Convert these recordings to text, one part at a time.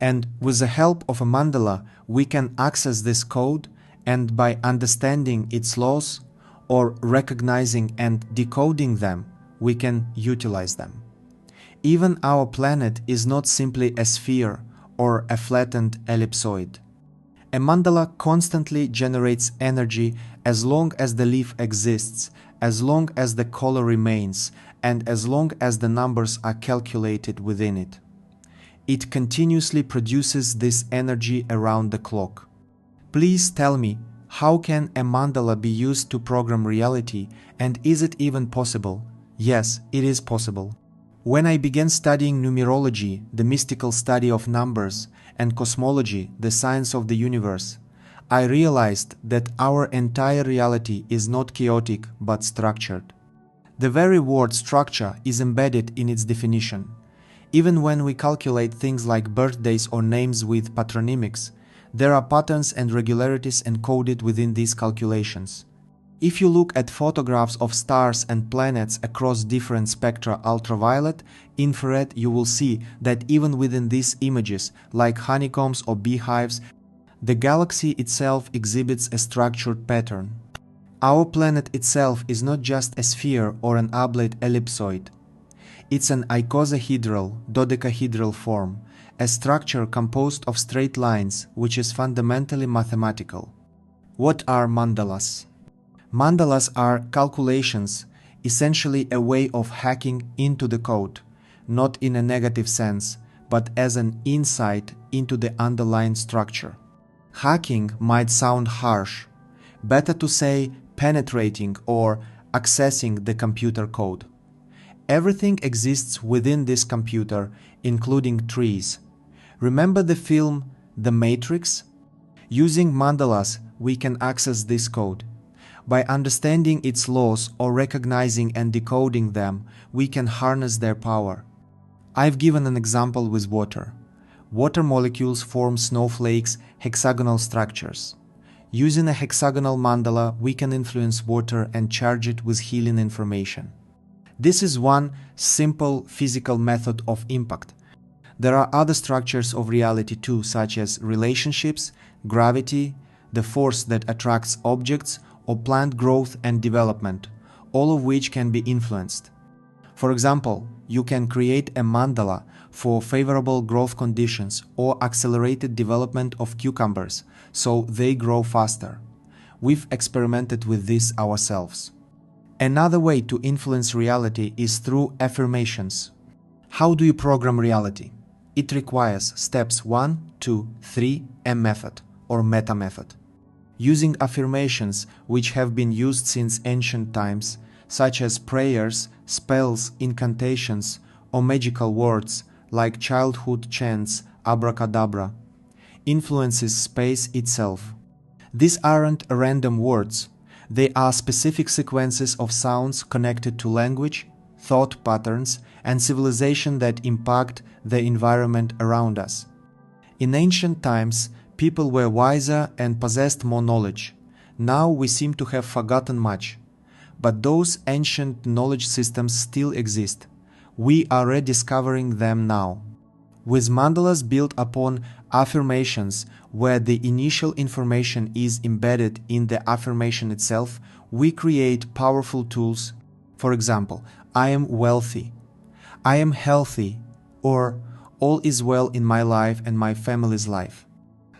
And with the help of a mandala, we can access this code, and by understanding its laws or recognizing and decoding them, we can utilize them. Even our planet is not simply a sphere or a flattened ellipsoid. A mandala constantly generates energy as long as the leaf exists, as long as the color remains, and as long as the numbers are calculated within it. It continuously produces this energy around the clock. Please tell me, how can a mandala be used to program reality, and is it even possible? Yes, it is possible. When I began studying numerology, the mystical study of numbers, and cosmology, the science of the universe, I realized that our entire reality is not chaotic but structured. The very word structure is embedded in its definition. Even when we calculate things like birthdays or names with patronymics, there are patterns and regularities encoded within these calculations. If you look at photographs of stars and planets across different spectra, ultraviolet, infrared, you will see that even within these images, like honeycombs or beehives, the galaxy itself exhibits a structured pattern. Our planet itself is not just a sphere or an oblate ellipsoid. It's an icosahedral, dodecahedral form, a structure composed of straight lines, which is fundamentally mathematical. What are mandalas? Mandalas are calculations, essentially a way of hacking into the code, not in a negative sense, but as an insight into the underlying structure. Hacking might sound harsh. Better to say penetrating or accessing the computer code. Everything exists within this computer, including trees. Remember the film The Matrix? Using mandalas, we can access this code. By understanding its laws or recognizing and decoding them, we can harness their power. I've given an example with water. Water molecules form snowflakes, hexagonal structures. Using a hexagonal mandala, we can influence water and charge it with healing information. This is one simple physical method of impact. There are other structures of reality too, such as relationships, gravity, the force that attracts objects, or plant growth and development, all of which can be influenced. For example, you can create a mandala for favorable growth conditions or accelerated development of cucumbers so they grow faster. We've experimented with this ourselves. Another way to influence reality is through affirmations. How do you program reality? It requires steps 1, 2, 3, a method or meta method. Using affirmations which have been used since ancient times, such as prayers, spells, incantations, or magical words like childhood chants, abracadabra, influences space itself. These aren't random words. They are specific sequences of sounds connected to language, thought patterns, and civilization that impact the environment around us. In ancient times, people were wiser and possessed more knowledge. Now we seem to have forgotten much. But those ancient knowledge systems still exist. We are rediscovering them now. With mandalas built upon affirmations, where the initial information is embedded in the affirmation itself, we create powerful tools. For example, I am wealthy, I am healthy, or all is well in my life and my family's life.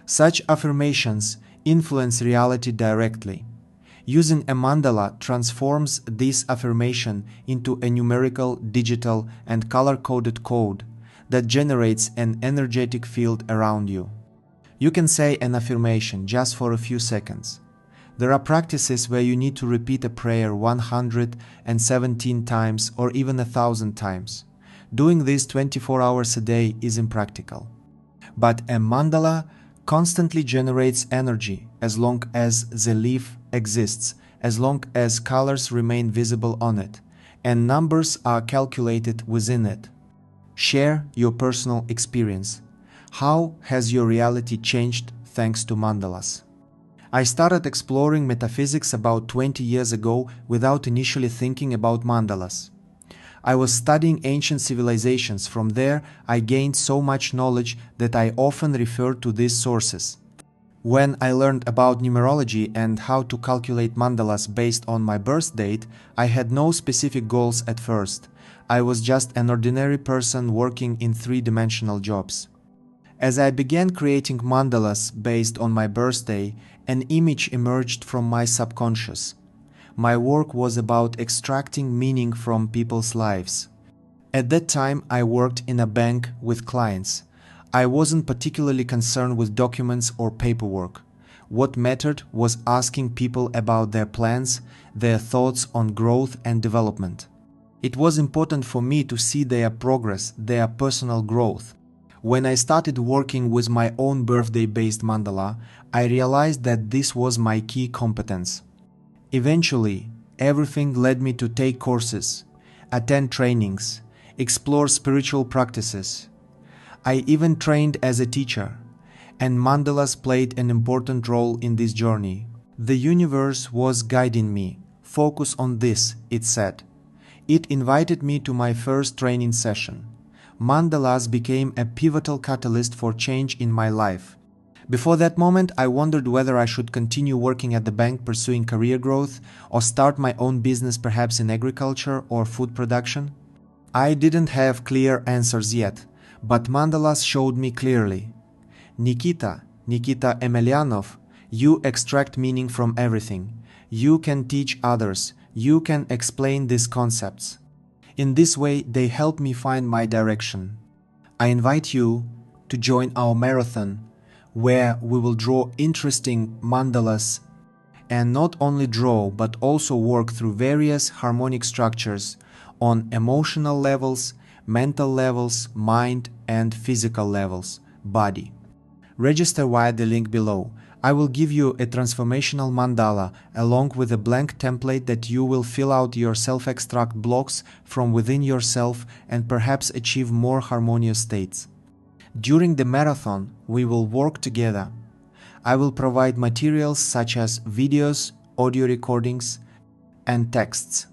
Such affirmations influence reality directly. Using a mandala transforms this affirmation into a numerical, digital, and color-coded code that generates an energetic field around you. You can say an affirmation just for a few seconds. There are practices where you need to repeat a prayer 117 times or even 1,000 times. Doing this 24 hours a day is impractical. But a mandala constantly generates energy as long as the leaf exists, as long as colors remain visible on it, and numbers are calculated within it. Share your personal experience. How has your reality changed thanks to mandalas? I started exploring metaphysics about 20 years ago without initially thinking about mandalas. I was studying ancient civilizations. From there, I gained so much knowledge that I often refer to these sources. When I learned about numerology and how to calculate mandalas based on my birth date, I had no specific goals at first. I was just an ordinary person working in three-dimensional jobs. As I began creating mandalas based on my birthday, an image emerged from my subconscious. My work was about extracting meaning from people's lives. At that time, I worked in a bank with clients. I wasn't particularly concerned with documents or paperwork. What mattered was asking people about their plans, their thoughts on growth and development. It was important for me to see their progress, their personal growth. When I started working with my own birthday-based mandala, I realized that this was my key competence. Eventually, everything led me to take courses, attend trainings, explore spiritual practices. I even trained as a teacher, and mandalas played an important role in this journey. The universe was guiding me. Focus on this, it said. It invited me to my first training session. Mandalas became a pivotal catalyst for change in my life. Before that moment, I wondered whether I should continue working at the bank pursuing career growth or start my own business, perhaps in agriculture or food production. I didn't have clear answers yet, but mandalas showed me clearly. Nikita Emelianov, you extract meaning from everything. You can teach others. You can explain these concepts. In this way, they help me find my direction. I invite you to join our marathon, where we will draw interesting mandalas and not only draw but also work through various harmonic structures on emotional levels, mental levels, mind and physical levels, body. Register via the link below. I will give you a transformational mandala along with a blank template that you will fill out your self-extract blocks from within yourself and perhaps achieve more harmonious states. During the marathon, we will work together. I will provide materials such as videos, audio recordings, and texts,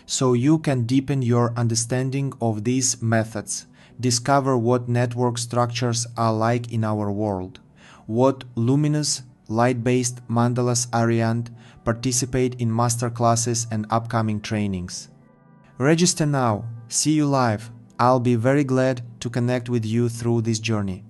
so you can deepen your understanding of these methods, discover what network structures are like in our world, what luminous, light-based mandalas are, and participate in masterclasses and upcoming trainings. Register now. See you live. I'll be very glad to connect with you through this journey.